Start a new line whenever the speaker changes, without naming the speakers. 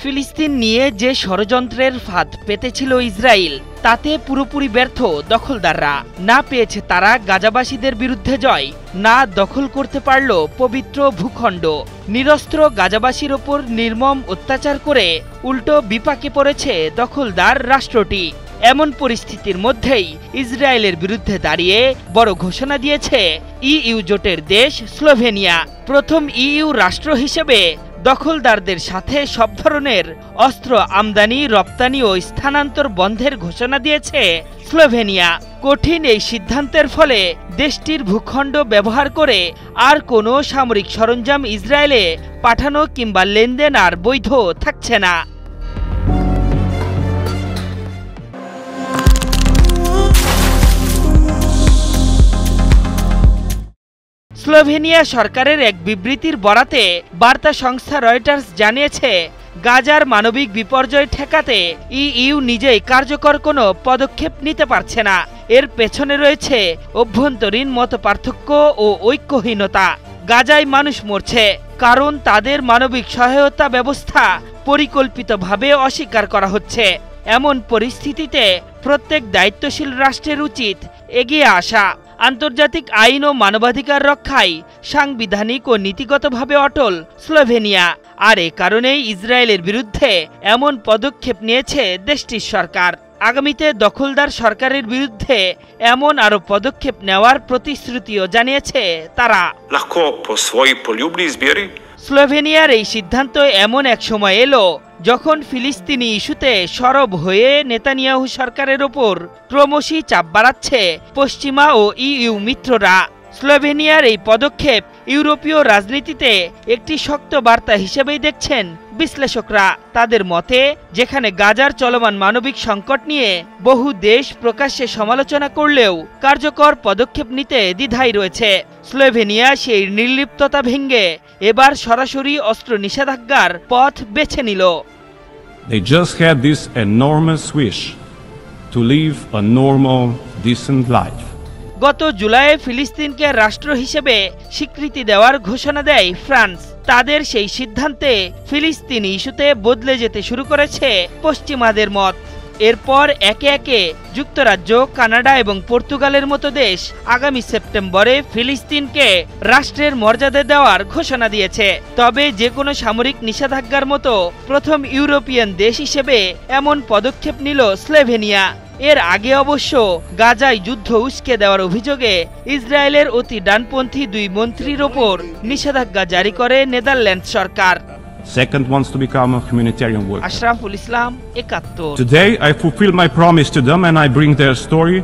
ফিলিস্তিন নিয়ে যে ষড়যন্ত্রের ফাঁদ পেতেছিল ইসরায়েল, তাতে পুরোপুরি ব্যর্থ দখলদাররা। না পেয়েছে তারা গাজাবাসীদের বিরুদ্ধে জয়, না দখল করতে পারল পবিত্র ভূখণ্ড। নিরস্ত্র গাজাবাসীর ওপর নির্মম অত্যাচার করে উল্টো বিপাকে পড়েছে দখলদার রাষ্ট্রটি। এমন পরিস্থিতির মধ্যেই ইসরায়েলের বিরুদ্ধে দাঁড়িয়ে বড় ঘোষণা দিয়েছে ইইউ জোটের দেশ স্লোভেনিয়া। প্রথম ইইউ রাষ্ট্র হিসেবে দখলদারদের সাথে সব ধরনের অস্ত্র আমদানি, রপ্তানি ও স্থানান্তর বন্ধের ঘোষণা দিয়েছে স্লোভেনিয়া। কঠিন এই সিদ্ধান্তের ফলে দেশটির ভূখণ্ড ব্যবহার করে আর কোনো সামরিক সরঞ্জাম ইসরায়েলে পাঠানো কিংবা লেনদেন আর বৈধ থাকছে না। স্লোভেনিয়া সরকারের এক বিবৃতির বরাতে বার্তা সংস্থা রয়টার্স জানিয়েছে, গাজার মানবিক বিপর্যয় ঠেকাতে ইইউ নিজেই কার্যকর কোনো পদক্ষেপ নিতে পারছে না। এর পেছনে রয়েছে অভ্যন্তরীণ মতপার্থক্য ও ঐক্যহীনতা। গাজায় মানুষ মরছে কারণ তাদের মানবিক সহায়তা ব্যবস্থা পরিকল্পিতভাবে অস্বীকার করা হচ্ছে। এমন পরিস্থিতিতে প্রত্যেক দায়িত্বশীল রাষ্ট্রের উচিত এগিয়ে আসা, আন্তর্জাতিক আইন ও মানবাধিকার রক্ষায় সাংবিধানিক ও নীতিগতভাবে অটল স্লোভেনিয়া। আর এ কারণেই ইসরায়েলের বিরুদ্ধে এমন পদক্ষেপ নিয়েছে দেশটির সরকার। আগামীতে দখলদার সরকারের বিরুদ্ধে এমন আরও পদক্ষেপ নেওয়ার প্রতিশ্রুতিও জানিয়েছে তারা। স্লোভেনিয়ার এই সিদ্ধান্ত এমন এক সময় এলো যখন ফিলিস্তিনি ইস্যুতে সরব হয়ে নেতানিয়াহু সরকারের ওপর ক্রমশই চাপ বাড়াচ্ছে পশ্চিমা ও ইইউ মিত্ররা। স্লোভেনিয়ার এই পদক্ষেপ ইউরোপীয় রাজনীতিতে একটি শক্ত বার্তা হিসেবেই দেখছেন বিশ্লেষকরা। তাদের মতে, যেখানে গাজার চলমান মানবিক সংকট নিয়ে বহু দেশ প্রকাশ্যে সমালোচনা করলেও কার্যকর পদক্ষেপ নিতে দ্বিধায় রয়েছে, স্লোভেনিয়া সেই নির্লিপ্ততা ভেঙে এবার সরাসরি অস্ত্র নিষেধাজ্ঞার পথ বেছে নিল।
They just had this enormous wish to live a normal, decent life.
গত জুলাইয়ে ফিলিস্তিনকে রাষ্ট্র হিসেবে স্বীকৃতি দেওয়ার ঘোষণা দেয় ফ্রান্স। তাদের সেই সিদ্ধান্তে ফিলিস্তিনি ইস্যুতে বদলে যেতে শুরু করেছে পশ্চিমাদের মত। এরপর একে একে যুক্তরাজ্য, কানাডা এবং পর্তুগালের মতো দেশ আগামী সেপ্টেম্বরে ফিলিস্তিনকে রাষ্ট্রের মর্যাদা দেওয়ার ঘোষণা দিয়েছে। তবে যে কোনো সামরিক নিষেধাজ্ঞার মতো প্রথম ইউরোপিয়ান দেশ হিসেবে এমন পদক্ষেপ নিল স্লোভেনিয়া। এর আগে অবশ্য গাজায় যুদ্ধ উস্কে দেওয়ার অভিযোগে ইসরায়েলের অতি ডানপন্থী দুই মন্ত্রীর ওপর নিষেধাজ্ঞা জারি করে Netherland Sarkar.
Second wants to become a humanitarian worker.
Ashraful Islam, ৭১।
Today I fulfill my promise to them and I bring their story